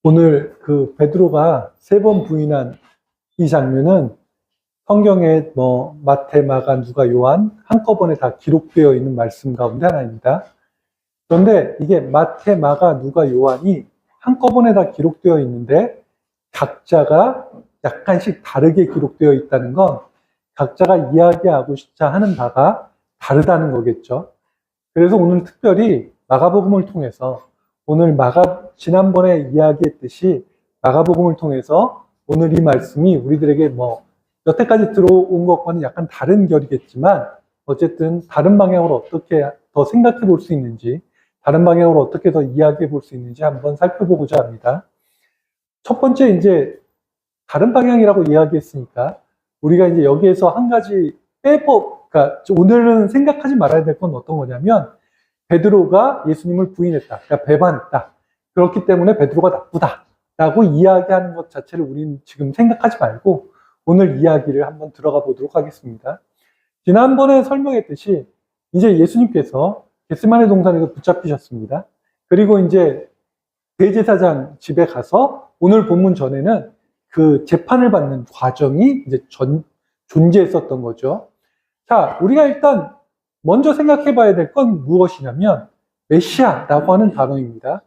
오늘 그 베드로가 3번 부인한 이 장면은 성경에 마태, 마가, 누가, 요한 한꺼번에 다 기록되어 있는 말씀 가운데 하나입니다. 그런데 이게 마태, 마가, 누가, 요한이 한꺼번에 다 기록되어 있는데 각자가 약간씩 다르게 기록되어 있다는 건 각자가 이야기하고자 하는 바가 다르다는 거겠죠. 그래서 오늘 특별히 마가복음을 통해서 지난번에 이야기했듯이 마가복음을 통해서 오늘 이 말씀이 우리들에게 여태까지 들어온 것과는 약간 다른 결이겠지만 어쨌든 다른 방향으로 어떻게 더 생각해 볼 수 있는지, 다른 방향으로 어떻게 더 이야기해 볼 수 있는지 한번 살펴보고자 합니다. 첫 번째 이제 다른 방향이라고 이야기했으니까 우리가 이제 여기에서 한 가지 그러니까 오늘은 생각하지 말아야 될 건 어떤 거냐면 베드로가 예수님을 부인했다, 그러니까 배반했다. 그렇기 때문에 베드로가 나쁘다라고 이야기하는 것 자체를 우리는 지금 생각하지 말고 오늘 이야기를 한번 들어가 보도록 하겠습니다. 지난번에 설명했듯이 이제 예수님께서 겟세마네 동산에서 붙잡히셨습니다. 그리고 이제 대제사장 집에 가서 오늘 본문 전에는 그 재판을 받는 과정이 이제 존재했었던 거죠. 자, 우리가 일단 먼저 생각해 봐야 될 건 무엇이냐면 메시아라고 하는 단어입니다.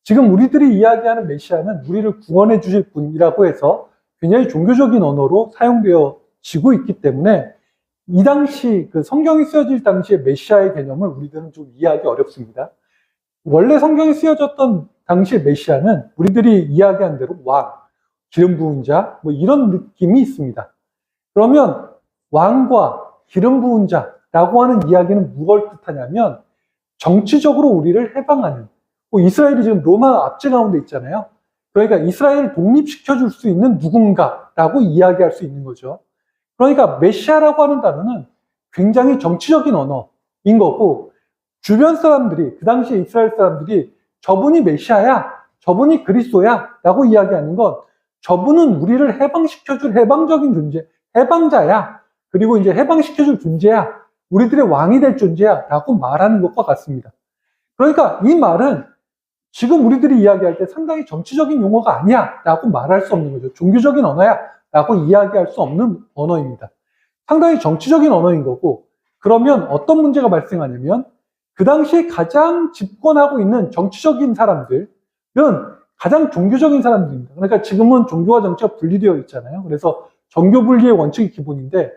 지금 우리들이 이야기하는 메시아는 우리를 구원해 주실 분이라고 해서 굉장히 종교적인 언어로 사용되어지고 있기 때문에 이 당시 그 성경이 쓰여질 당시의 메시아의 개념을 우리들은 좀 이해하기 어렵습니다. 원래 성경이 쓰여졌던 당시의 메시아는 우리들이 이야기한 대로 왕, 기름 부은 자 이런 느낌이 있습니다. 그러면 왕과 기름 부은 자라고 하는 이야기는 무엇을 뜻하냐면 정치적으로 우리를 해방하는, 이스라엘이 지금 로마 압제 가운데 있잖아요. 그러니까 이스라엘을 독립시켜줄 수 있는 누군가라고 이야기할 수 있는 거죠. 그러니까 메시아라고 하는 단어는 굉장히 정치적인 언어인 거고, 주변 사람들이, 그 당시에 이스라엘 사람들이 저분이 메시아야, 저분이 그리스도야 라고 이야기하는 건 저분은 우리를 해방시켜줄 해방적인 존재, 해방자야, 그리고 이제 해방시켜줄 존재야, 우리들의 왕이 될 존재야 라고 말하는 것과 같습니다. 그러니까 이 말은 지금 우리들이 이야기할 때 상당히 정치적인 용어가 아니야 라고 말할 수 없는 거죠. 종교적인 언어야 라고 이야기할 수 없는 언어입니다. 상당히 정치적인 언어인 거고, 그러면 어떤 문제가 발생하냐면 그 당시에 가장 집권하고 있는 정치적인 사람들은 가장 종교적인 사람들입니다. 그러니까 지금은 종교와 정치가 분리되어 있잖아요. 그래서 정교 분리의 원칙이 기본인데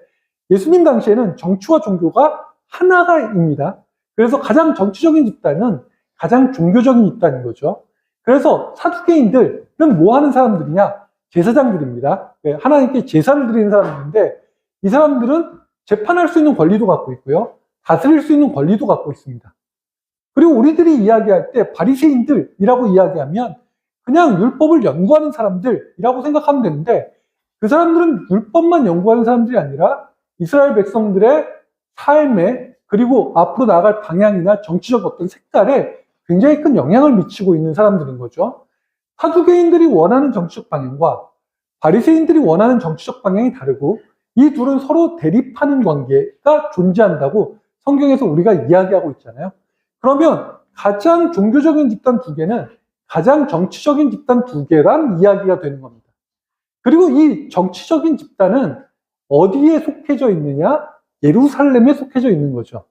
예수님 당시에는 정치와 종교가 하나가입니다. 그래서 가장 정치적인 집단은 가장 종교적인 집단인 거죠. 그래서 사두개인들은 뭐 하는 사람들이냐? 제사장들입니다. 하나님께 제사를 드리는 사람들인데 이 사람들은 재판할 수 있는 권리도 갖고 있고요. 다스릴 수 있는 권리도 갖고 있습니다. 그리고 우리들이 이야기할 때 바리새인들이라고 이야기하면 그냥 율법을 연구하는 사람들이라고 생각하면 되는데 그 사람들은 율법만 연구하는 사람들이 아니라 이스라엘 백성들의 삶에, 그리고 앞으로 나아갈 방향이나 정치적 어떤 색깔에 굉장히 큰 영향을 미치고 있는 사람들인 거죠. 사두개인들이 원하는 정치적 방향과 바리새인들이 원하는 정치적 방향이 다르고 이 둘은 서로 대립하는 관계가 존재한다고 성경에서 우리가 이야기하고 있잖아요. 그러면 가장 종교적인 집단 2개는 가장 정치적인 집단 2개란 이야기가 되는 겁니다. 그리고 이 정치적인 집단은 어디에 속해져 있느냐? 예루살렘에 속해져 있는 거죠.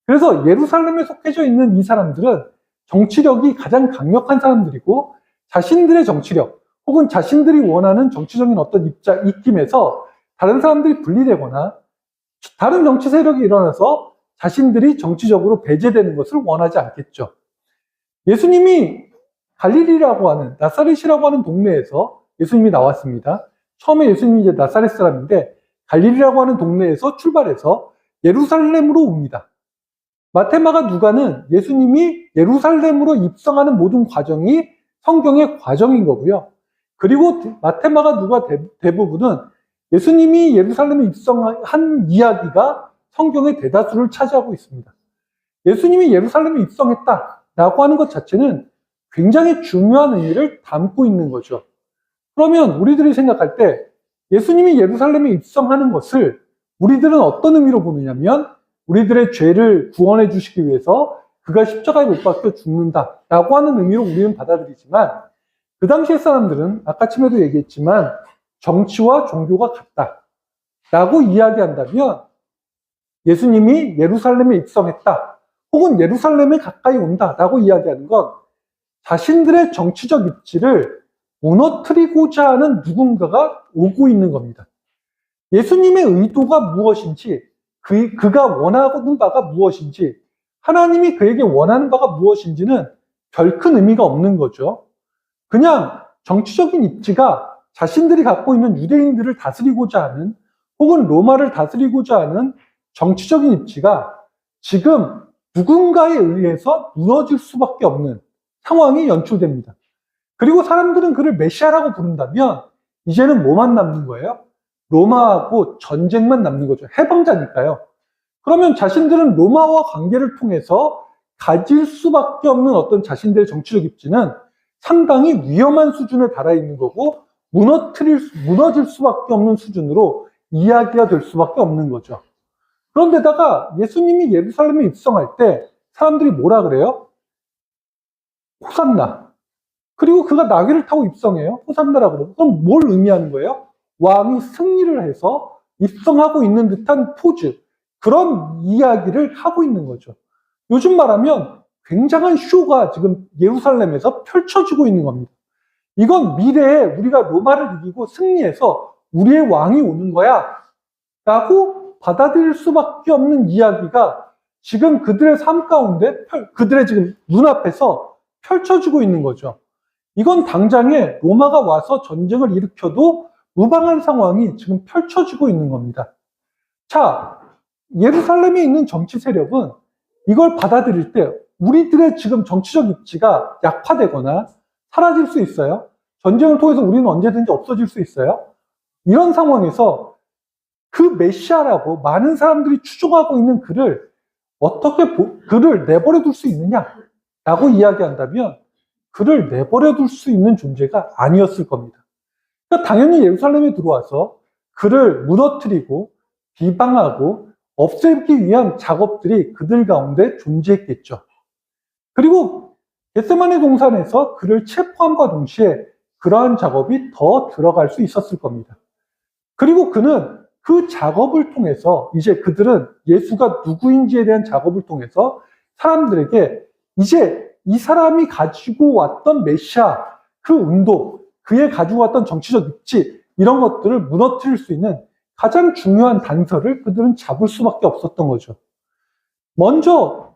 그래서 예루살렘에 속해져 있는 이 사람들은 정치력이 가장 강력한 사람들이고 자신들의 정치력 혹은 자신들이 원하는 정치적인 어떤 입김에서 다른 사람들이 분리되거나 다른 정치 세력이 일어나서 자신들이 정치적으로 배제되는 것을 원하지 않겠죠. 예수님이 갈릴리라고 하는, 나사렛이라고 하는 동네에서 예수님이 나왔습니다. 처음에 예수님이 이제 나사렛 사람인데 갈릴리라고 하는 동네에서 출발해서 예루살렘으로 옵니다. 마태, 마가, 누가는 예수님이 예루살렘으로 입성하는 모든 과정이 성경의 과정인 거고요. 그리고 마태, 마가, 누가 대부분은 예수님이 예루살렘에 입성한 이야기가 성경의 대다수를 차지하고 있습니다. 예수님이 예루살렘에 입성했다라고 하는 것 자체는 굉장히 중요한 의미를 담고 있는 거죠. 그러면 우리들이 생각할 때 예수님이 예루살렘에 입성하는 것을 우리들은 어떤 의미로 보느냐면 우리들의 죄를 구원해 주시기 위해서 그가 십자가에 못 박혀 죽는다라고 하는 의미로 우리는 받아들이지만 그 당시의 사람들은 아까 처음에도 얘기했지만 정치와 종교가 같다라고 이야기한다면 예수님이 예루살렘에 입성했다 혹은 예루살렘에 가까이 온다라고 이야기하는 건 자신들의 정치적 입지를 무너뜨리고자 하는 누군가가 오고 있는 겁니다. 예수님의 의도가 무엇인지, 그가 원하는 바가 무엇인지, 하나님이 그에게 원하는 바가 무엇인지는 별 큰 의미가 없는 거죠. 그냥 정치적인 입지가 자신들이 갖고 있는 유대인들을 다스리고자 하는 혹은 로마를 다스리고자 하는 정치적인 입지가 지금 누군가에 의해서 무너질 수밖에 없는 상황이 연출됩니다. 그리고 사람들은 그를 메시아라고 부른다면 이제는 뭐만 남는 거예요? 로마하고 전쟁만 남는 거죠. 해방자니까요. 그러면 자신들은 로마와 관계를 통해서 가질 수밖에 없는 어떤 자신들의 정치적 입지는 상당히 위험한 수준에 달아 있는 거고 무너질 수밖에 없는 수준으로 이야기가 될 수밖에 없는 거죠. 그런데다가 예수님이 예루살렘에 입성할 때 사람들이 뭐라 그래요? 호산나. 그리고 그가 나귀를 타고 입성해요. 호산나라고 그러고. 그럼 뭘 의미하는 거예요? 왕이 승리를 해서 입성하고 있는 듯한 포즈. 그런 이야기를 하고 있는 거죠. 요즘 말하면 굉장한 쇼가 지금 예루살렘에서 펼쳐지고 있는 겁니다. 이건 미래에 우리가 로마를 이기고 승리해서 우리의 왕이 오는 거야 라고 받아들일 수밖에 없는 이야기가 지금 그들의 삶 가운데, 그들의 지금 눈앞에서 펼쳐지고 있는 거죠. 이건 당장에 로마가 와서 전쟁을 일으켜도 무방한 상황이 지금 펼쳐지고 있는 겁니다. 자, 예루살렘에 있는 정치 세력은 이걸 받아들일 때 우리들의 지금 정치적 입지가 약화되거나 사라질 수 있어요. 전쟁을 통해서 우리는 언제든지 없어질 수 있어요. 이런 상황에서 그 메시아라고 많은 사람들이 추종하고 있는 그를 어떻게 그를 내버려 둘 수 있느냐라고 이야기한다면 그를 내버려 둘 수 있는 존재가 아니었을 겁니다. 그러니까 당연히 예루살렘에 들어와서 그를 무너뜨리고 비방하고 없애기 위한 작업들이 그들 가운데 존재했겠죠. 그리고 겟세마네 동산에서 그를 체포함과 동시에 그러한 작업이 더 들어갈 수 있었을 겁니다. 그리고 그는 그 작업을 통해서 이제 그들은 예수가 누구인지에 대한 작업을 통해서 사람들에게 이제 이 사람이 가지고 왔던 메시아, 그 운동, 그의 가지고 왔던 정치적 입지 이런 것들을 무너뜨릴 수 있는 가장 중요한 단서를 그들은 잡을 수밖에 없었던 거죠. 먼저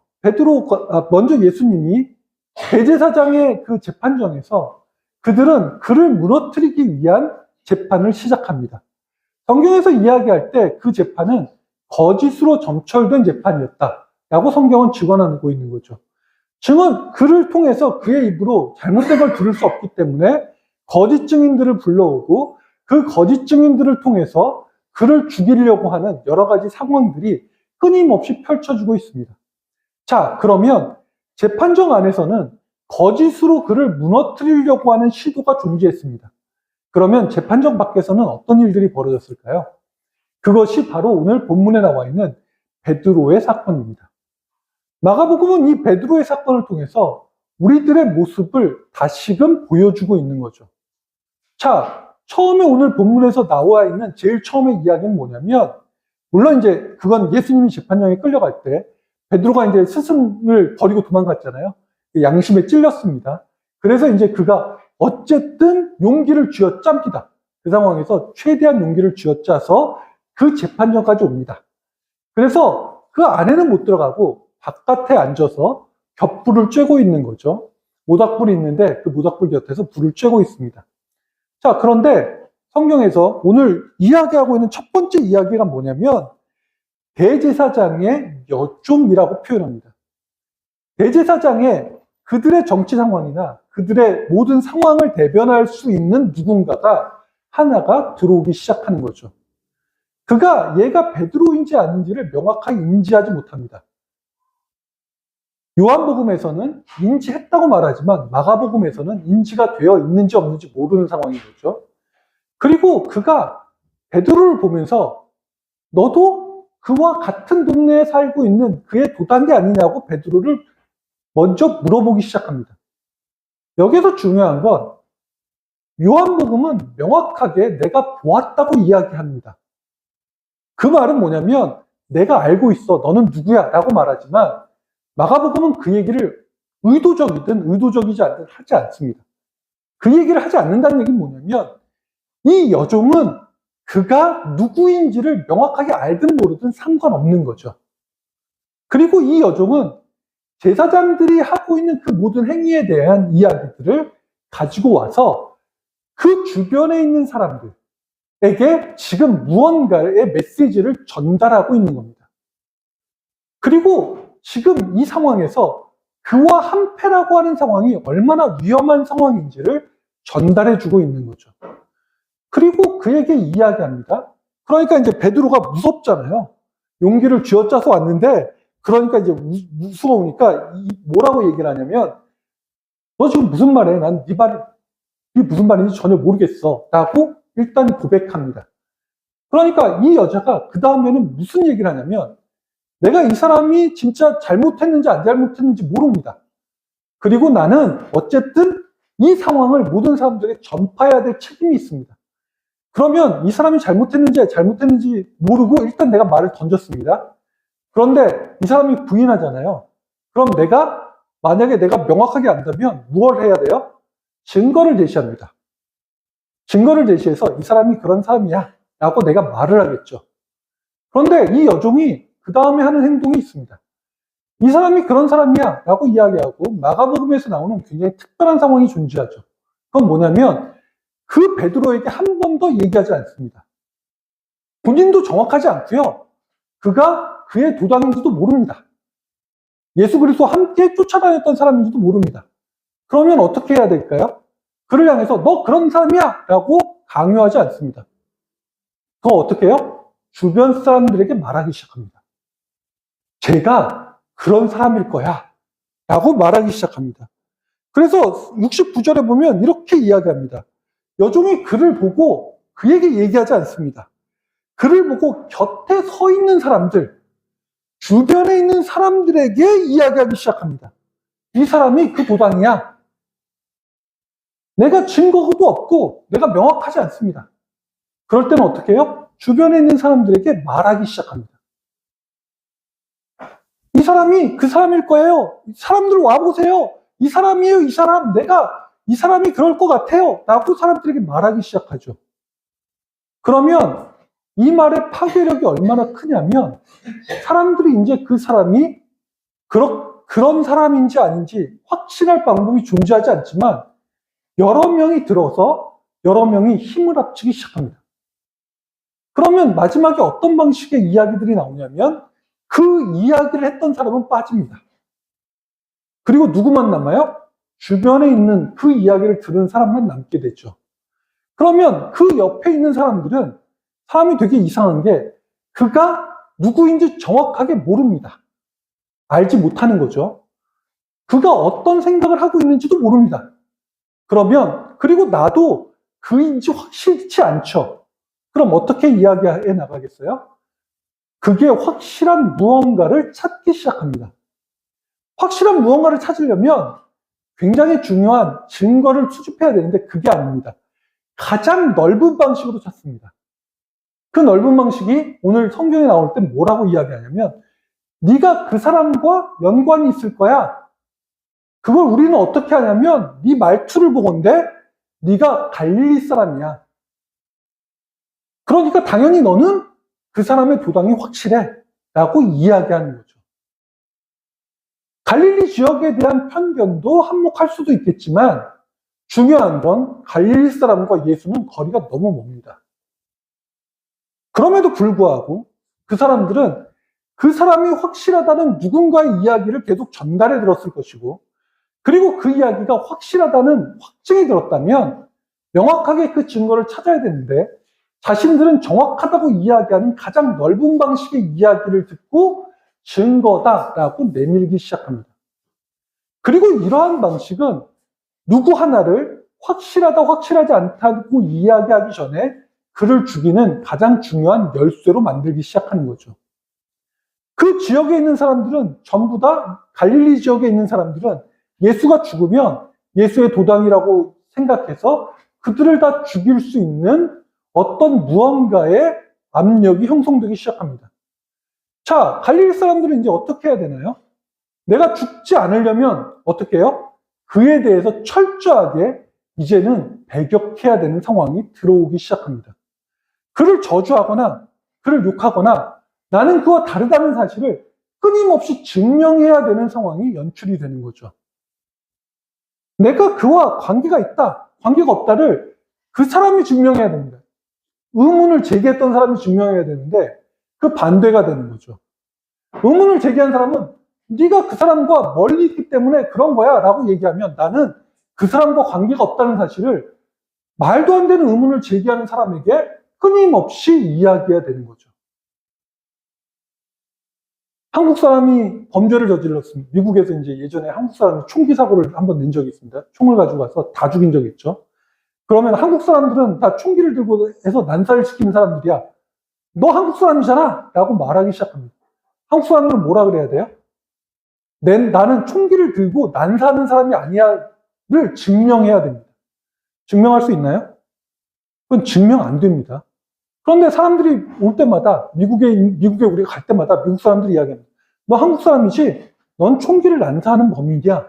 예수님이 대제사장의 그 재판정에서 그들은 그를 무너뜨리기 위한 재판을 시작합니다. 성경에서 이야기할 때 그 재판은 거짓으로 점철된 재판이었다라고 성경은 증언하고 있는 거죠. 그를 통해서 그의 입으로 잘못된 걸 들을 수 없기 때문에 거짓 증인들을 불러오고 그 거짓 증인들을 통해서 그를 죽이려고 하는 여러 가지 상황들이 끊임없이 펼쳐지고 있습니다. 자, 그러면 재판정 안에서는 거짓으로 그를 무너뜨리려고 하는 시도가 존재했습니다. 그러면 재판정 밖에서는 어떤 일들이 벌어졌을까요? 그것이 바로 오늘 본문에 나와 있는 베드로의 사건입니다. 마가복음은 이 베드로의 사건을 통해서 우리들의 모습을 다시금 보여주고 있는 거죠. 자, 처음에 오늘 본문에서 나와 있는 제일 처음의 이야기는 뭐냐면, 물론 이제 그건 예수님이 재판장에 끌려갈 때 베드로가 이제 스승을 버리고 도망갔잖아요. 양심에 찔렸습니다. 그래서 이제 그가 어쨌든 용기를 쥐어짭니다. 그 상황에서 최대한 용기를 쥐어짜서 그 재판정까지 옵니다. 그래서 그 안에는 못 들어가고 바깥에 앉아서 겹불을 쬐고 있는 거죠. 모닥불이 있는데 그 모닥불 곁에서 불을 쬐고 있습니다. 자, 그런데 성경에서 오늘 이야기하고 있는 첫 번째 이야기가 뭐냐면 대제사장의 여종이라고 표현합니다. 대제사장의 그들의 정치 상황이나 그들의 모든 상황을 대변할 수 있는 누군가가 하나가 들어오기 시작하는 거죠. 얘가 베드로인지 아닌지를 명확하게 인지하지 못합니다. 요한복음에서는 인지했다고 말하지만 마가복음에서는 인지가 되어 있는지 없는지 모르는 상황인 거죠. 그리고 그가 베드로를 보면서 너도 그와 같은 동네에 살고 있는 그의 도단계 아니냐고 베드로를 먼저 물어보기 시작합니다. 여기서 중요한 건 요한복음은 명확하게 내가 보았다고 이야기합니다. 그 말은 뭐냐면 내가 알고 있어, 너는 누구야 라고 말하지만 마가복음은 그 얘기를 의도적이든 의도적이지 않든 하지 않습니다. 그 얘기를 하지 않는다는 얘기는 뭐냐면 이 여종은 그가 누구인지를 명확하게 알든 모르든 상관없는 거죠. 그리고 이 여종은 제사장들이 하고 있는 그 모든 행위에 대한 이야기들을 가지고 와서 그 주변에 있는 사람들에게 지금 무언가의 메시지를 전달하고 있는 겁니다. 그리고 지금 이 상황에서 그와 한패라고 하는 상황이 얼마나 위험한 상황인지를 전달해주고 있는 거죠. 그리고 그에게 이야기합니다. 그러니까 이제 베드로가 무섭잖아요. 용기를 쥐어짜서 왔는데, 그러니까 이제 무서우니까 뭐라고 얘기를 하냐면, 너 지금 무슨 말해? 난 네 말이 무슨 말인지 전혀 모르겠어. 라고 일단 고백합니다. 그러니까 이 여자가 그 다음에는 무슨 얘기를 하냐면, 내가 이 사람이 진짜 잘못했는지 안 잘못했는지 모릅니다. 그리고 나는 어쨌든 이 상황을 모든 사람들에게 전파해야 될 책임이 있습니다. 그러면 이 사람이 잘못했는지 모르고 일단 내가 말을 던졌습니다. 그런데 이 사람이 부인하잖아요. 그럼 만약에 내가 명확하게 안다면 무엇을 해야 돼요? 증거를 제시합니다. 증거를 제시해서 이 사람이 그런 사람이야 라고 내가 말을 하겠죠. 그런데 이 여종이 그 다음에 하는 행동이 있습니다. 이 사람이 그런 사람이야 라고 이야기하고 마가복음에서 나오는 굉장히 특별한 상황이 존재하죠. 그건 뭐냐면 그 베드로에게 한 번도 얘기하지 않습니다. 본인도 정확하지 않고요. 그가 그의 도당인지도 모릅니다. 예수 그리스도와 함께 쫓아다녔던 사람인지도 모릅니다. 그러면 어떻게 해야 될까요? 그를 향해서 너 그런 사람이야 라고 강요하지 않습니다. 그거 어떻게 해요? 주변 사람들에게 말하기 시작합니다. 제가 그런 사람일 거야 라고 말하기 시작합니다. 그래서 69절에 보면 이렇게 이야기합니다. 여종이 그를 보고 그에게 얘기하지 않습니다. 그를 보고 곁에 서 있는 사람들, 주변에 있는 사람들에게 이야기하기 시작합니다. 이 사람이 그 도당이야. 내가 증거도 없고 내가 명확하지 않습니다. 그럴 때는 어떻게 해요? 주변에 있는 사람들에게 말하기 시작합니다. 이 사람이 그 사람일 거예요. 사람들 와보세요. 이 사람이에요. 이 사람. 이 사람이 그럴 것 같아요. 라고 사람들에게 말하기 시작하죠. 그러면 이 말의 파괴력이 얼마나 크냐면 사람들이 이제 그 사람이 그런 사람인지 아닌지 확신할 방법이 존재하지 않지만 여러 명이 들어서 여러 명이 힘을 합치기 시작합니다. 그러면 마지막에 어떤 방식의 이야기들이 나오냐면 그 이야기를 했던 사람은 빠집니다. 그리고 누구만 남아요? 주변에 있는 그 이야기를 들은 사람만 남게 되죠. 그러면 그 옆에 있는 사람이 되게 이상한 게 그가 누구인지 정확하게 모릅니다. 알지 못하는 거죠. 그가 어떤 생각을 하고 있는지도 모릅니다. 그리고 나도 그인지 확실치 않죠. 그럼 어떻게 이야기해 나가겠어요? 그게 확실한 무언가를 찾기 시작합니다. 확실한 무언가를 찾으려면 굉장히 중요한 증거를 수집해야 되는데 그게 아닙니다. 가장 넓은 방식으로 찾습니다. 그 넓은 방식이 오늘 성경에 나올 때 뭐라고 이야기하냐면 네가 그 사람과 연관이 있을 거야. 그걸 우리는 어떻게 하냐면 네 말투를 보건대 네가 갈릴리 사람이야. 그러니까 당연히 너는 그 사람의 도당이 확실해 라고 이야기하는 거죠. 갈릴리 지역에 대한 편견도 한몫할 수도 있겠지만 중요한 건 갈릴리 사람과 예수는 거리가 너무 멉니다. 그럼에도 불구하고 그 사람들은 그 사람이 확실하다는 누군가의 이야기를 계속 전달해 들었을 것이고 그리고 그 이야기가 확실하다는 확증이 들었다면 명확하게 그 증거를 찾아야 되는데 자신들은 정확하다고 이야기하는 가장 넓은 방식의 이야기를 듣고 증거다라고 내밀기 시작합니다. 그리고 이러한 방식은 누구 하나를 확실하다 확실하지 않다고 이야기하기 전에 그를 죽이는 가장 중요한 열쇠로 만들기 시작하는 거죠. 그 지역에 있는 사람들은 전부 다 갈릴리 지역에 있는 사람들은 예수가 죽으면 예수의 도당이라고 생각해서 그들을 다 죽일 수 있는 어떤 무언가의 압력이 형성되기 시작합니다. 자, 갈릴리 사람들은 이제 어떻게 해야 되나요? 내가 죽지 않으려면 어떻게 해요? 그에 대해서 철저하게 이제는 배격해야 되는 상황이 들어오기 시작합니다. 그를 저주하거나 그를 욕하거나 나는 그와 다르다는 사실을 끊임없이 증명해야 되는 상황이 연출이 되는 거죠. 내가 그와 관계가 있다, 관계가 없다를 그 사람이 증명해야 됩니다. 의문을 제기했던 사람이 증명해야 되는데 그 반대가 되는 거죠. 의문을 제기한 사람은 네가 그 사람과 멀리 있기 때문에 그런 거야 라고 얘기하면 나는 그 사람과 관계가 없다는 사실을 말도 안 되는 의문을 제기하는 사람에게 끊임없이 이야기해야 되는 거죠. 한국 사람이 범죄를 저질렀습니다. 미국에서 이제 예전에 한국 사람이 총기 사고를 한번 낸 적이 있습니다. 총을 가지고 가서 다 죽인 적이 있죠. 그러면 한국 사람들은 다 총기를 들고 해서 난사를 시키는 사람들이야. 너 한국 사람이잖아 라고 말하기 시작합니다. 한국 사람들은 뭐라 그래야 돼요? 나는 총기를 들고 난사하는 사람이 아니야를 증명해야 됩니다. 증명할 수 있나요? 그건 증명 안 됩니다. 그런데 사람들이 올 때마다 미국에 우리가 갈 때마다 미국 사람들이 이야기합니다. 너 한국 사람이지? 넌 총기를 난사하는 범인이야.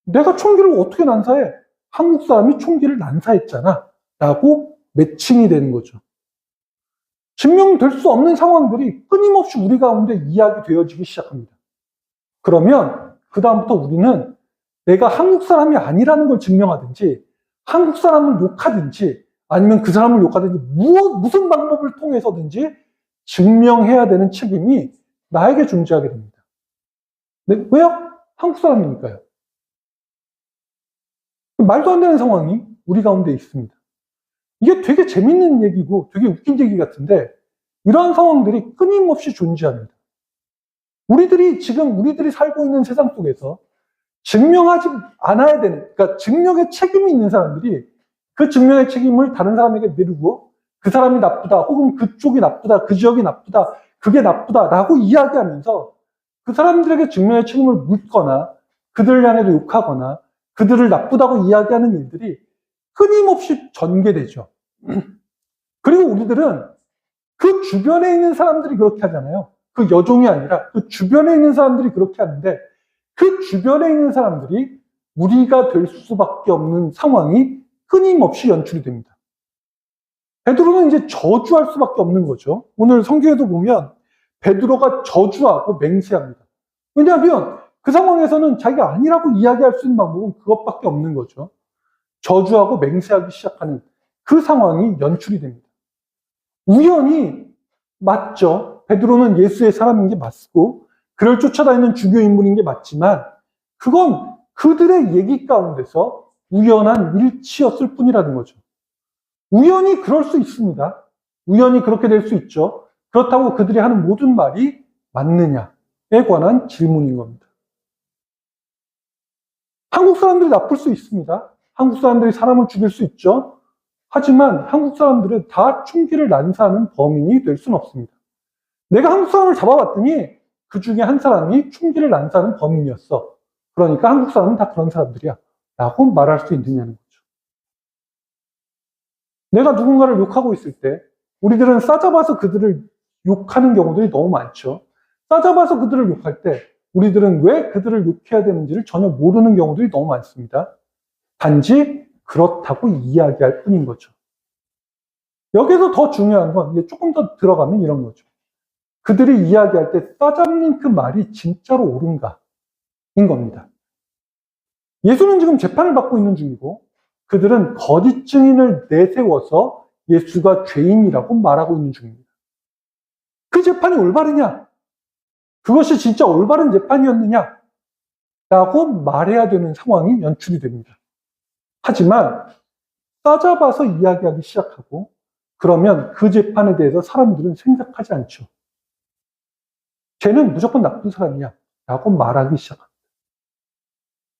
내가 총기를 어떻게 난사해? 한국 사람이 총기를 난사했잖아 라고 매칭이 되는 거죠. 증명될 수 없는 상황들이 끊임없이 우리 가운데 이야기되어지기 시작합니다. 그러면 그 다음부터 우리는 내가 한국 사람이 아니라는 걸 증명하든지 한국 사람을 욕하든지 아니면 그 사람을 욕하든지 무슨 방법을 통해서든지 증명해야 되는 책임이 나에게 존재하게 됩니다. 네, 왜요? 한국 사람이니까요. 말도 안 되는 상황이 우리 가운데 있습니다. 이게 되게 재밌는 얘기고 되게 웃긴 얘기 같은데 이러한 상황들이 끊임없이 존재합니다. 우리들이 살고 있는 세상 속에서 증명하지 않아야 되는, 그러니까 증명의 책임이 있는 사람들이 그 증명의 책임을 다른 사람에게 미루고 그 사람이 나쁘다, 혹은 그쪽이 나쁘다, 그 지역이 나쁘다, 그게 나쁘다라고 이야기하면서 그 사람들에게 증명의 책임을 묻거나 그들을 향해서 욕하거나 그들을 나쁘다고 이야기하는 일들이 끊임없이 전개되죠. 그리고 우리들은 그 주변에 있는 사람들이 그렇게 하잖아요. 그 여종이 아니라 그 주변에 있는 사람들이 그렇게 하는데 그 주변에 있는 사람들이 우리가 될 수밖에 없는 상황이 끊임없이 연출이 됩니다. 베드로는 이제 저주할 수밖에 없는 거죠. 오늘 성경에도 보면 베드로가 저주하고 맹세합니다. 왜냐하면 그 상황에서는 자기가 아니라고 이야기할 수 있는 방법은 그것밖에 없는 거죠. 저주하고 맹세하기 시작하는 그 상황이 연출이 됩니다. 우연히 맞죠. 베드로는 예수의 사람인 게 맞고 그를 쫓아다니는 주교 인물인 게 맞지만 그건 그들의 얘기 가운데서 우연한 일치였을 뿐이라는 거죠. 우연히 그럴 수 있습니다. 우연히 그렇게 될 수 있죠. 그렇다고 그들이 하는 모든 말이 맞느냐에 관한 질문인 겁니다. 한국 사람들이 나쁠 수 있습니다. 한국 사람들이 사람을 죽일 수 있죠. 하지만 한국 사람들은 다 총기를 난사하는 범인이 될 수는 없습니다. 내가 한국 사람을 잡아봤더니 그 중에 한 사람이 총기를 난사하는 범인이었어. 그러니까 한국 사람은 다 그런 사람들이야. 라고 말할 수 있느냐는 거죠. 내가 누군가를 욕하고 있을 때 우리들은 싸잡아서 그들을 욕하는 경우들이 너무 많죠. 싸잡아서 그들을 욕할 때 우리들은 왜 그들을 욕해야 되는지를 전혀 모르는 경우들이 너무 많습니다. 단지 그렇다고 이야기할 뿐인 거죠. 여기서 더 중요한 건 이제 조금 더 들어가면 이런 거죠. 그들이 이야기할 때 싸잡는 그 말이 진짜로 옳은가인 겁니다. 예수는 지금 재판을 받고 있는 중이고 그들은 거짓 증인을 내세워서 예수가 죄인이라고 말하고 있는 중입니다. 그 재판이 올바르냐? 그것이 진짜 올바른 재판이었느냐? 라고 말해야 되는 상황이 연출이 됩니다. 하지만 싸잡아서 이야기하기 시작하고 그러면 그 재판에 대해서 사람들은 생각하지 않죠. 쟤는 무조건 나쁜 사람이야 라고 말하기 시작합니다.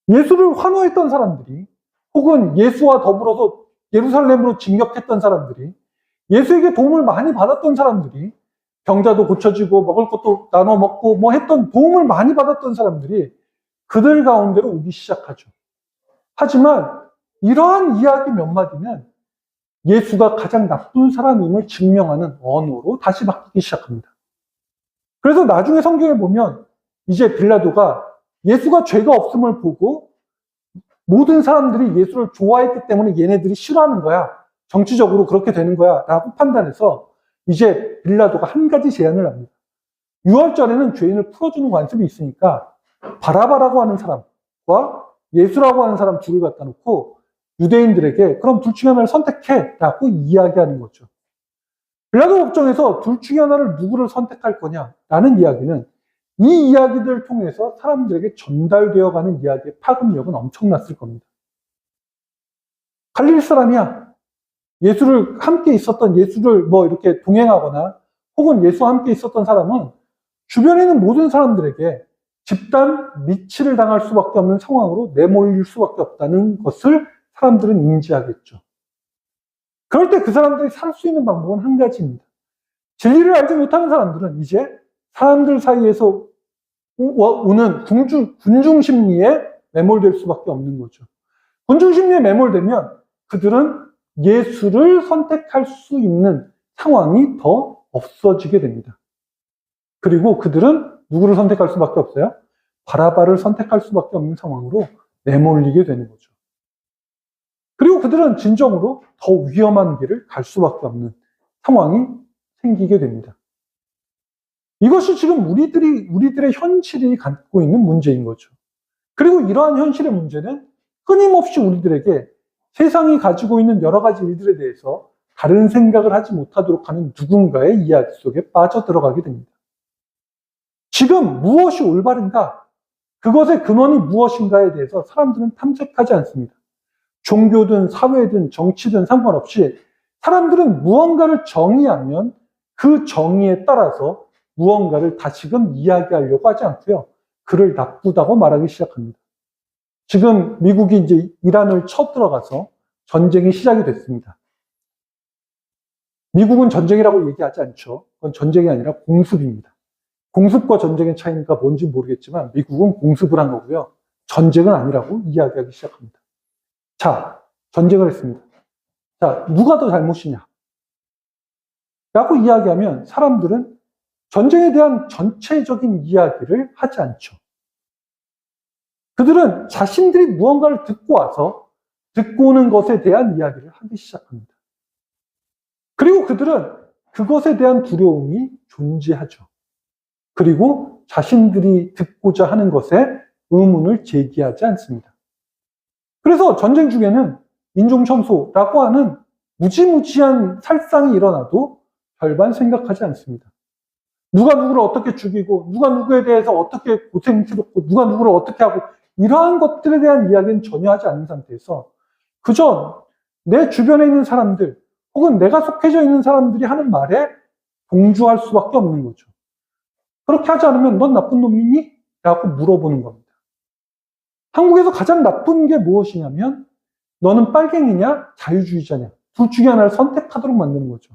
예수를 환호했던 사람들이 혹은 예수와 더불어서 예루살렘으로 진격했던 사람들이 예수에게 도움을 많이 받았던 사람들이 병자도 고쳐지고 먹을 것도 나눠 먹고 뭐 했던 도움을 많이 받았던 사람들이 그들 가운데로 오기 시작하죠. 하지만 이러한 이야기 몇 마디는 예수가 가장 나쁜 사람임을 증명하는 언어로 다시 바뀌기 시작합니다. 그래서 나중에 성경에 보면 이제 빌라도가 예수가 죄가 없음을 보고 모든 사람들이 예수를 좋아했기 때문에 얘네들이 싫어하는 거야. 정치적으로 그렇게 되는 거야. 라고 판단해서 이제 빌라도가 한 가지 제안을 합니다. 6월절에는 죄인을 풀어주는 관습이 있으니까 바라바라고 하는 사람과 예수라고 하는 사람 둘을 갖다 놓고 유대인들에게 그럼 둘 중에 하나를 선택해 라고 이야기하는 거죠. 빌라도 법정에서 둘 중에 하나를 누구를 선택할 거냐라는 이야기는 이 이야기들을 통해서 사람들에게 전달되어 가는 이야기의 파급력은 엄청났을 겁니다. 갈릴리 사람이야. 예수를 함께 있었던 예수를 뭐 이렇게 동행하거나 혹은 예수와 함께 있었던 사람은 주변에 있는 모든 사람들에게 집단 미치를 당할 수밖에 없는 상황으로 내몰릴 수밖에 없다는 것을 사람들은 인지하겠죠. 그럴 때 그 사람들이 살 수 있는 방법은 한 가지입니다. 진리를 알지 못하는 사람들은 이제 사람들 사이에서 오는 군중심리에 매몰될 수밖에 없는 거죠. 군중심리에 매몰되면 그들은 예수를 선택할 수 있는 상황이 더 없어지게 됩니다. 그리고 그들은 누구를 선택할 수밖에 없어요? 바라바를 선택할 수밖에 없는 상황으로 내몰리게 되는 거죠. 그리고 그들은 진정으로 더 위험한 길을 갈 수밖에 없는 상황이 생기게 됩니다. 이것이 지금 우리들의 현실이 갖고 있는 문제인 거죠. 그리고 이러한 현실의 문제는 끊임없이 우리들에게 세상이 가지고 있는 여러 가지 일들에 대해서 다른 생각을 하지 못하도록 하는 누군가의 이야기 속에 빠져들어가게 됩니다. 지금 무엇이 올바른가? 그것의 근원이 무엇인가에 대해서 사람들은 탐색하지 않습니다. 종교든 사회든 정치든 상관없이 사람들은 무언가를 정의하면 그 정의에 따라서 무언가를 다시금 이야기하려고 하지 않고요. 그를 나쁘다고 말하기 시작합니다. 지금 미국이 이제 이란을 쳐들어가서 전쟁이 시작이 됐습니다. 미국은 전쟁이라고 얘기하지 않죠. 그건 전쟁이 아니라 공습입니다. 공습과 전쟁의 차이가 뭔지 모르겠지만 미국은 공습을 한 거고요. 전쟁은 아니라고 이야기하기 시작합니다. 자, 전쟁을 했습니다. 자, 누가 더 잘못이냐? 라고 이야기하면 사람들은 전쟁에 대한 전체적인 이야기를 하지 않죠. 그들은 자신들이 무언가를 듣고 와서 듣고 오는 것에 대한 이야기를 하기 시작합니다. 그리고 그들은 그것에 대한 두려움이 존재하죠. 그리고 자신들이 듣고자 하는 것에 의문을 제기하지 않습니다. 그래서 전쟁 중에는 인종청소라고 하는 무지무지한 살상이 일어나도 별반 생각하지 않습니다. 누가 누구를 어떻게 죽이고 누가 누구에 대해서 어떻게 고생스럽고 누가 누구를 어떻게 하고 이러한 것들에 대한 이야기는 전혀 하지 않는 상태에서 그저 내 주변에 있는 사람들 혹은 내가 속해져 있는 사람들이 하는 말에 동조할 수밖에 없는 거죠. 그렇게 하지 않으면 넌 나쁜 놈이니? 라고 물어보는 겁니다. 한국에서 가장 나쁜 게 무엇이냐면 너는 빨갱이냐 자유주의자냐 둘 중에 하나를 선택하도록 만드는 거죠.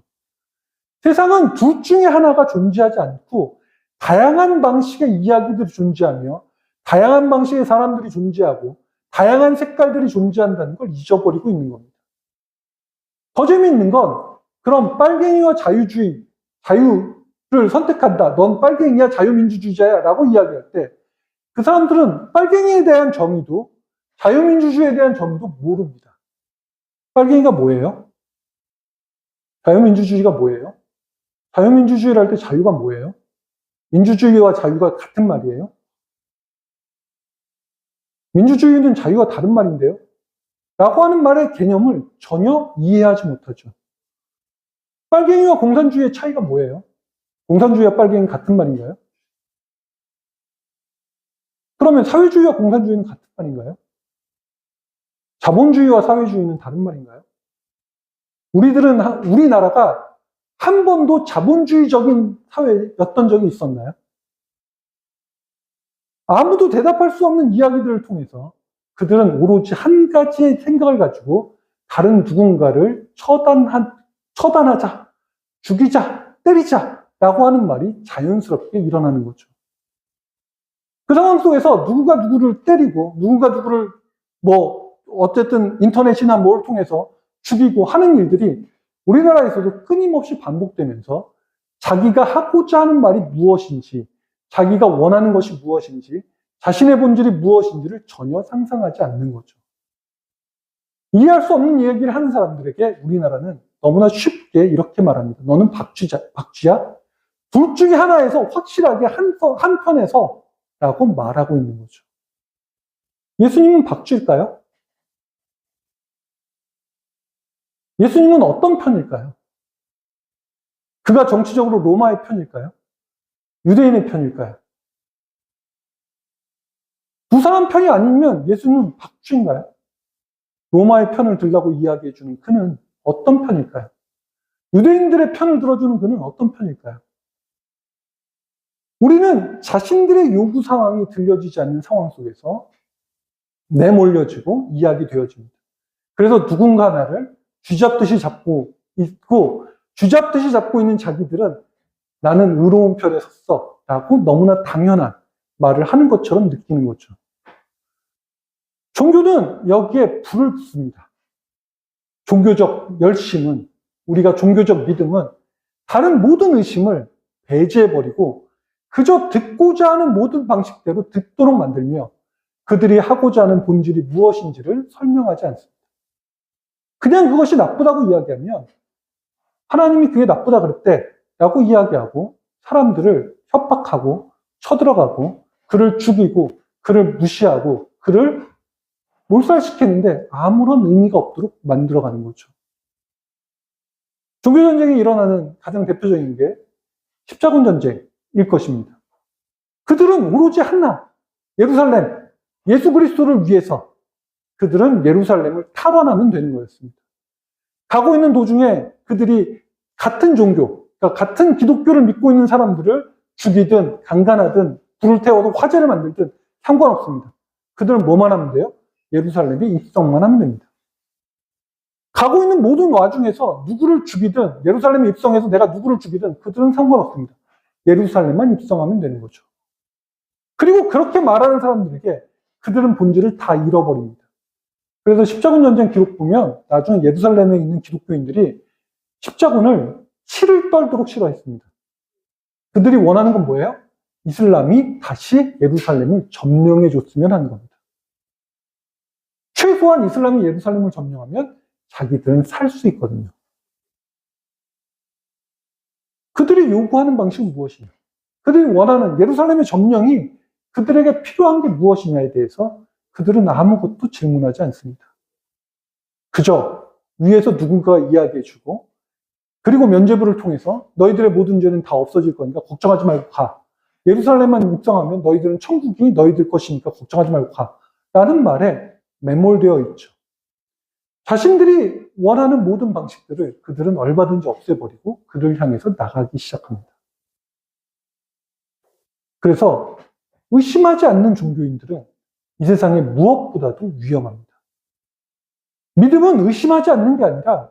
세상은 둘 중에 하나가 존재하지 않고 다양한 방식의 이야기들이 존재하며 다양한 방식의 사람들이 존재하고 다양한 색깔들이 존재한다는 걸 잊어버리고 있는 겁니다. 더 재미있는 건 그럼 빨갱이와 자유를 선택한다. 넌 빨갱이야 자유민주주의자야 라고 이야기할 때 그 사람들은 빨갱이에 대한 정의도 자유민주주의에 대한 정의도 모릅니다. 빨갱이가 뭐예요? 자유민주주의가 뭐예요? 자유민주주의를 할 때 자유가 뭐예요? 민주주의와 자유가 같은 말이에요? 민주주의는 자유와 다른 말인데요? 라고 하는 말의 개념을 전혀 이해하지 못하죠. 빨갱이와 공산주의의 차이가 뭐예요? 공산주의와 빨갱이는 같은 말인가요? 그러면 사회주의와 공산주의는 같은 말인가요? 자본주의와 사회주의는 다른 말인가요? 우리나라가 한 번도 자본주의적인 사회였던 적이 있었나요? 아무도 대답할 수 없는 이야기들을 통해서 그들은 오로지 한 가지의 생각을 가지고 다른 누군가를 처단하자, 죽이자, 때리자 라고 하는 말이 자연스럽게 일어나는 거죠. 그 상황 속에서 누구가 누구를 때리고 누군가 누구를 어쨌든 인터넷이나 뭘 통해서 죽이고 하는 일들이 우리나라에서도 끊임없이 반복되면서 자기가 하고자 하는 말이 무엇인지, 자기가 원하는 것이 무엇인지, 자신의 본질이 무엇인지를 전혀 상상하지 않는 거죠. 이해할 수 없는 얘기를 하는 사람들에게 우리나라는 너무나 쉽게 이렇게 말합니다. 너는 박쥐야? 둘 중에 하나에서 확실하게 한편에서 라고 말하고 있는 거죠. 예수님은 박쥐일까요? 예수님은 어떤 편일까요? 그가 정치적으로 로마의 편일까요? 유대인의 편일까요? 두 사람 편이 아니면 예수님은 박쥐인가요? 로마의 편을 들라고 이야기해주는 그는 어떤 편일까요? 유대인들의 편을 들어주는 그는 어떤 편일까요? 우리는 자신들의 요구 상황이 들려지지 않는 상황 속에서 내몰려지고 이야기되어집니다. 그래서 누군가 나를 쥐잡듯이 잡고 있고, 쥐잡듯이 잡고 있는 자기들은 나는 의로운 편에 섰어 라고 너무나 당연한 말을 하는 것처럼 느끼는 거죠. 종교는 여기에 불을 붙습니다. 종교적 열심은, 우리가 종교적 믿음은 다른 모든 의심을 배제해버리고 그저 듣고자 하는 모든 방식대로 듣도록 만들며 그들이 하고자 하는 본질이 무엇인지를 설명하지 않습니다. 그냥 그것이 나쁘다고 이야기하면 하나님이 그게 나쁘다 그랬대 라고 이야기하고 사람들을 협박하고 쳐들어가고 그를 죽이고 그를 무시하고 그를 몰살시키는데 아무런 의미가 없도록 만들어가는 거죠. 종교전쟁이 일어나는 가장 대표적인 게 십자군 전쟁일 것입니다. 그들은 오로지 하나, 예루살렘, 예수 그리스도를 위해서 그들은 예루살렘을 탈환하면 되는 거였습니다. 가고 있는 도중에 그들이 같은 종교, 그러니까 같은 기독교를 믿고 있는 사람들을 죽이든 강간하든 불을 태워도 화재를 만들든 상관없습니다. 그들은 뭐만 하면 돼요? 예루살렘에 입성만 하면 됩니다. 가고 있는 모든 와중에서 누구를 죽이든 예루살렘에 입성해서 내가 누구를 죽이든 그들은 상관없습니다. 예루살렘만 입성하면 되는 거죠. 그리고 그렇게 말하는 사람들에게 그들은 본질을 다 잃어버립니다. 그래서 십자군 전쟁 기록 보면 나중에 예루살렘에 있는 기독교인들이 십자군을 치를 떨도록 싫어했습니다. 그들이 원하는 건 뭐예요? 이슬람이 다시 예루살렘을 점령해 줬으면 하는 겁니다. 최소한 이슬람이 예루살렘을 점령하면 자기들은 살 수 있거든요. 그들이 요구하는 방식은 무엇이냐? 그들이 원하는 예루살렘의 점령이 그들에게 필요한 게 무엇이냐에 대해서 그들은 아무것도 질문하지 않습니다. 그저 위에서 누군가가 이야기해주고 그리고 면죄부를 통해서 너희들의 모든 죄는 다 없어질 거니까 걱정하지 말고 가. 예루살렘만 입성하면 너희들은 천국이 너희들 것이니까 걱정하지 말고 가. 라는 말에 매몰되어 있죠. 자신들이 원하는 모든 방식들을 그들은 얼마든지 없애버리고 그를 향해서 나가기 시작합니다. 그래서 의심하지 않는 종교인들은 이 세상에 무엇보다도 위험합니다. 믿음은 의심하지 않는 게 아니라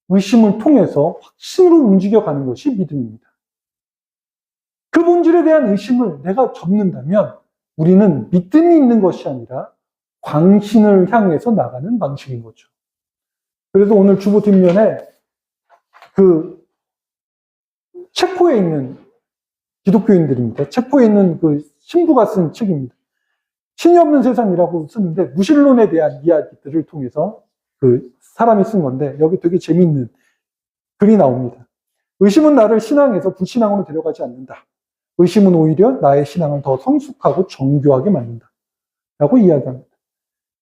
의심을 통해서 확신으로 움직여가는 것이 믿음입니다. 그 본질에 대한 의심을 내가 접는다면 우리는 믿음이 있는 것이 아니라 광신을 향해서 나가는 방식인 거죠. 그래서 오늘 주보 뒷면에 그 체코에 있는 기독교인들입니다. 체코에 있는 그 신부가 쓴 책입니다. 신이 없는 세상이라고 쓰는데 무신론에 대한 이야기들을 통해서 그 사람이 쓴 건데 여기 되게 재미있는 글이 나옵니다. 의심은 나를 신앙에서 불신앙으로 데려가지 않는다. 의심은 오히려 나의 신앙을 더 성숙하고 정교하게 만든다. 라고 이야기합니다.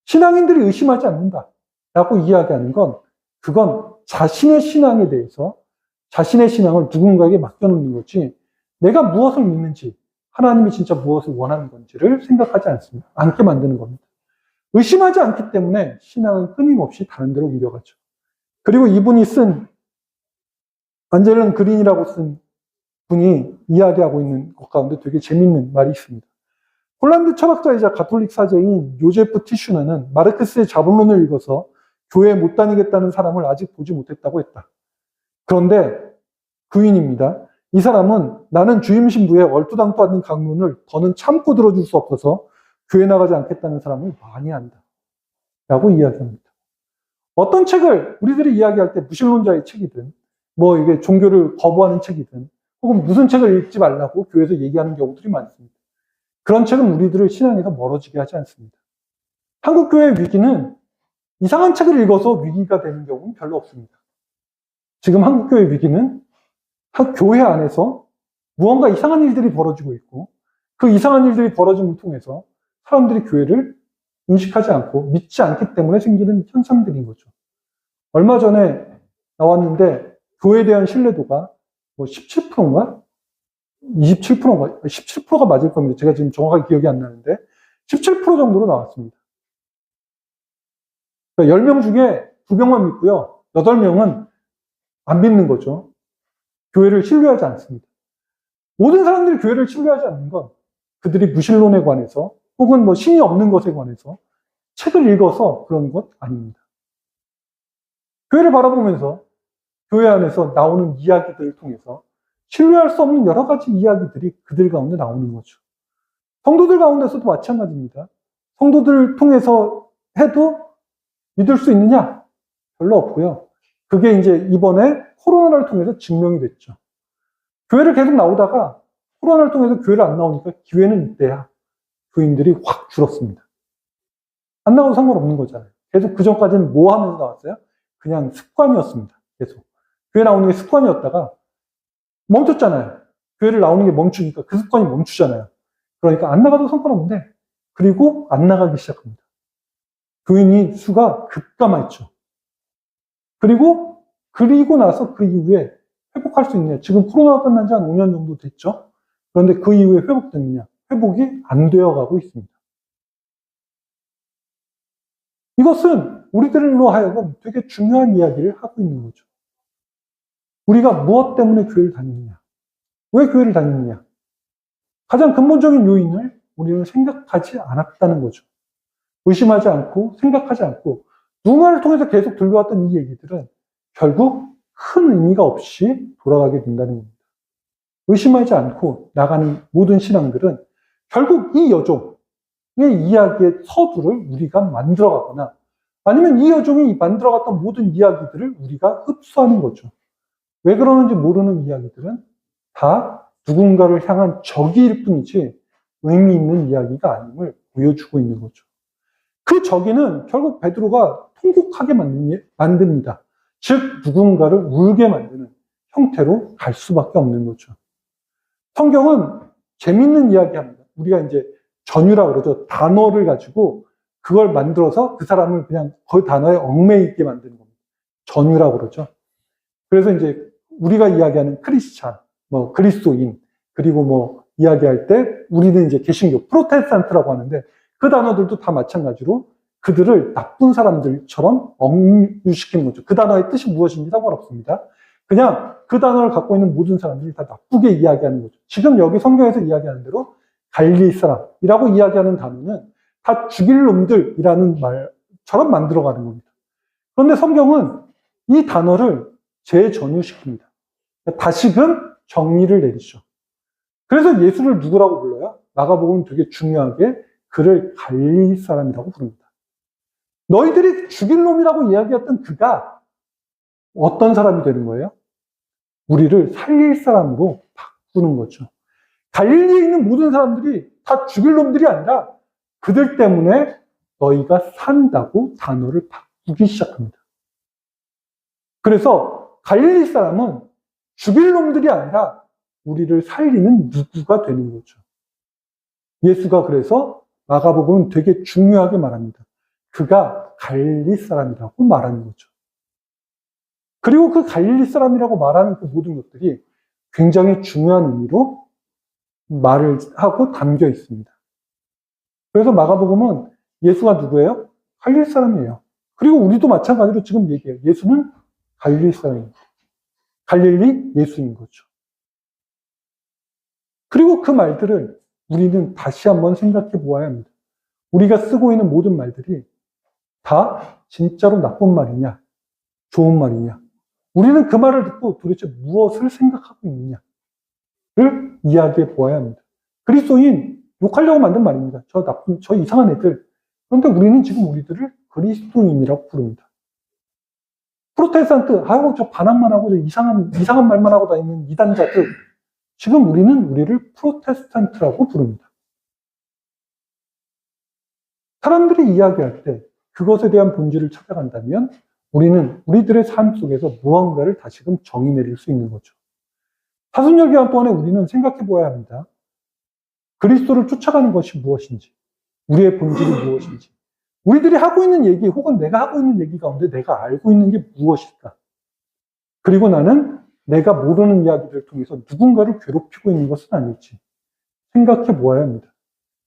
신앙인들이 의심하지 않는다. 라고 이야기하는 건 그건 자신의 신앙에 대해서 자신의 신앙을 누군가에게 맡겨놓는 거지 내가 무엇을 믿는지 하나님이 진짜 무엇을 원하는 건지를 생각하지 않게 만드는 겁니다. 의심하지 않기 때문에 신앙은 끊임없이 다른 데로 옮겨가죠. 그리고 이분이 쓴 안젤런 그린이라고 쓴 분이 이야기하고 있는 것 가운데 되게 재밌는 말이 있습니다. 홀란드 철학자이자 가톨릭 사제인 요제프 티슈너는 마르크스의 자본론을 읽어서 교회에 못 다니겠다는 사람을 아직 보지 못했다고 했다. 그런데 부인입니다. 이 사람은 나는 주임 신부의 얼토당토 않는 강론을 더는 참고 들어줄 수 없어서 교회 나가지 않겠다는 사람을 많이 안다. 라고 이야기합니다. 어떤 책을 우리들이 이야기할 때 무신론자의 책이든 뭐 이게 종교를 거부하는 책이든 혹은 무슨 책을 읽지 말라고 교회에서 얘기하는 경우들이 많습니다. 그런 책은 우리들을 신앙에서 멀어지게 하지 않습니다. 한국교회의 위기는 이상한 책을 읽어서 위기가 되는 경우는 별로 없습니다. 지금 한국교회의 위기는 교회 안에서 무언가 이상한 일들이 벌어지고 있고 그 이상한 일들이 벌어짐을 통해서 사람들이 교회를 인식하지 않고 믿지 않기 때문에 생기는 현상들인 거죠. 얼마 전에 나왔는데 교회에 대한 신뢰도가 뭐 17%인가? 27%인가? 17%가 맞을 겁니다. 제가 지금 정확하게 기억이 안 나는데 17% 정도로 나왔습니다. 그러니까 10명 중에 2명만 믿고요. 8명은 안 믿는 거죠. 교회를 신뢰하지 않습니다. 모든 사람들이 교회를 신뢰하지 않는 건 그들이 무신론에 관해서 혹은 뭐 신이 없는 것에 관해서 책을 읽어서 그런 것 아닙니다. 교회를 바라보면서 교회 안에서 나오는 이야기들을 통해서 신뢰할 수 없는 여러 가지 이야기들이 그들 가운데 나오는 거죠. 성도들 가운데서도 마찬가지입니다. 성도들을 통해서 해도 믿을 수 있느냐? 별로 없고요. 그게 이제 이번에 코로나를 통해서 증명이 됐죠. 교회를 계속 나오다가 코로나를 통해서 교회를 안 나오니까 기회는 이때야 교인들이 확 줄었습니다. 안 나와도 상관없는 거잖아요. 계속 그 전까지는 뭐 하면서 나왔어요? 그냥 습관이었습니다. 계속. 교회 나오는 게 습관이었다가 멈췄잖아요. 교회를 나오는 게 멈추니까 그 습관이 멈추잖아요. 그러니까 안 나가도 상관없는데 그리고 안 나가기 시작합니다. 교인이 수가 급감했죠. 그리고 나서 그 이후에 회복할 수 있느냐. 지금 코로나가 끝난 지 한 5년 정도 됐죠. 그런데 그 이후에 회복됐느냐. 회복이 안 되어 가고 있습니다. 이것은 우리들로 하여금 되게 중요한 이야기를 하고 있는 거죠. 우리가 무엇 때문에 교회를 다니느냐. 왜 교회를 다니느냐. 가장 근본적인 요인을 우리는 생각하지 않았다는 거죠. 의심하지 않고 생각하지 않고 누군가를 통해서 계속 들려왔던 이 얘기들은 결국 큰 의미가 없이 돌아가게 된다는 겁니다. 의심하지 않고 나가는 모든 신앙들은 결국 이 여종의 이야기의 서두를 우리가 만들어가거나 아니면 이 여종이 만들어갔던 모든 이야기들을 우리가 흡수하는 거죠. 왜 그러는지 모르는 이야기들은 다 누군가를 향한 적일 뿐이지 의미 있는 이야기가 아님을 보여주고 있는 거죠. 그 적이는 결국 베드로가 통곡하게 만듭니다. 즉 누군가를 울게 만드는 형태로 갈 수밖에 없는 거죠. 성경은 재밌는 이야기합니다. 우리가 이제 전유라고 그러죠. 단어를 가지고 그걸 만들어서 그 사람을 그냥 그 단어에 얽매이게 만드는 겁니다. 전유라고 그러죠. 그래서 이제 우리가 이야기하는 크리스찬, 뭐 그리스도인, 그리고 뭐 이야기할 때 우리는 이제 개신교, 프로테스탄트라고 하는데 그 단어들도 다 마찬가지로 그들을 나쁜 사람들처럼 억류시키는 거죠. 그 단어의 뜻이 무엇인지 상관없습니다. 그냥 그 단어를 갖고 있는 모든 사람들이 다 나쁘게 이야기하는 거죠. 지금 여기 성경에서 이야기하는 대로 갈릴리 사람이라고 이야기하는 단어는 다 죽일 놈들이라는 말처럼 만들어가는 겁니다. 그런데 성경은 이 단어를 재전유시킵니다. 다시금 정리를 내리죠. 그래서 예수를 누구라고 불러요? 마가복음은 되게 중요하게 그를 갈릴리 사람이라고 부릅니다. 너희들이 죽일 놈이라고 이야기했던 그가 어떤 사람이 되는 거예요? 우리를 살릴 사람으로 바꾸는 거죠. 갈릴리에 있는 모든 사람들이 다 죽일 놈들이 아니라 그들 때문에 너희가 산다고 단어를 바꾸기 시작합니다. 그래서 갈릴리 사람은 죽일 놈들이 아니라 우리를 살리는 누구가 되는 거죠. 예수가 그래서 마가복음은 되게 중요하게 말합니다. 그가 갈릴리 사람이라고 말하는 거죠. 그리고 그 갈릴리 사람이라고 말하는 그 모든 것들이 굉장히 중요한 의미로 말을 하고 담겨 있습니다. 그래서 마가복음은 예수가 누구예요? 갈릴리 사람이에요. 그리고 우리도 마찬가지로 지금 얘기해요. 예수는 갈릴리 사람입니다. 갈릴리 예수인 거죠. 그리고 그 말들을 우리는 다시 한번 생각해 보아야 합니다. 우리가 쓰고 있는 모든 말들이 다 진짜로 나쁜 말이냐, 좋은 말이냐. 우리는 그 말을 듣고 도대체 무엇을 생각하고 있느냐를 이야기해 보아야 합니다. 그리스도인 욕하려고 만든 말입니다. 저 나쁜, 저 이상한 애들. 그런데 우리는 지금 우리들을 그리스도인이라고 부릅니다. 프로테스탄트, 아이고, 저 반항만 하고, 저 이상한 말만 하고 다니는 이단자들. 지금 우리는 우리를 프로테스탄트라고 부릅니다. 사람들이 이야기할 때 그것에 대한 본질을 찾아간다면 우리는 우리들의 삶 속에서 무언가를 다시금 정의 내릴 수 있는 거죠. 사순절 기간 동안에 우리는 생각해 보아야 합니다. 그리스도를 쫓아가는 것이 무엇인지, 우리의 본질이 무엇인지, 우리들이 하고 있는 얘기 혹은 내가 하고 있는 얘기 가운데 내가 알고 있는 게 무엇일까? 그리고 나는 내가 모르는 이야기를 통해서 누군가를 괴롭히고 있는 것은 아닐지 생각해 보아야 합니다.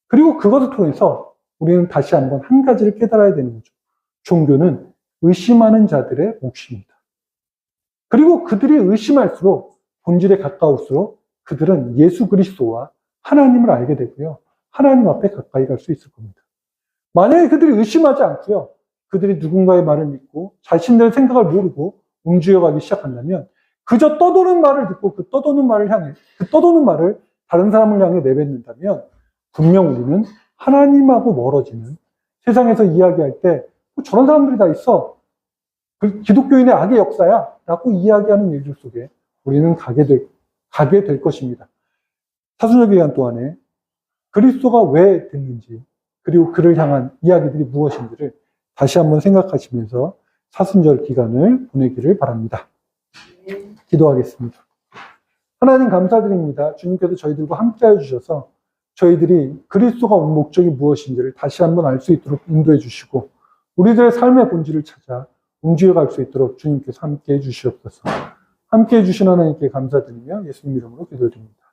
그리고 그것을 통해서 우리는 다시 한번 한 가지를 깨달아야 되는 거죠. 종교는 의심하는 자들의 몫입니다. 그리고 그들이 의심할수록 본질에 가까울수록 그들은 예수 그리스도와 하나님을 알게 되고요. 하나님 앞에 가까이 갈 수 있을 겁니다. 만약에 그들이 의심하지 않고요. 그들이 누군가의 말을 믿고 자신들의 생각을 모르고 움직여가기 시작한다면 그저 떠도는 말을 듣고 그 떠도는 말을 다른 사람을 향해 내뱉는다면 분명 우리는 하나님하고 멀어지는 세상에서 이야기할 때 저런 사람들이 다 있어. 그 기독교인의 악의 역사야. 라고 이야기하는 일들 속에 우리는 가게 될 것입니다. 사순절 기간 동안에 그리스도가 왜 됐는지 그리고 그를 향한 이야기들이 무엇인지를 다시 한번 생각하시면서 사순절 기간을 보내기를 바랍니다. 기도하겠습니다. 하나님 감사드립니다. 주님께서 저희들과 함께 해주셔서 저희들이 그리스도가 온 목적이 무엇인지를 다시 한번 알 수 있도록 인도해 주시고 우리들의 삶의 본질을 찾아 움직여갈 수 있도록 주님께서 함께 해주시옵소서. 함께 해주신 하나님께 감사드리며 예수님 이름으로 기도드립니다.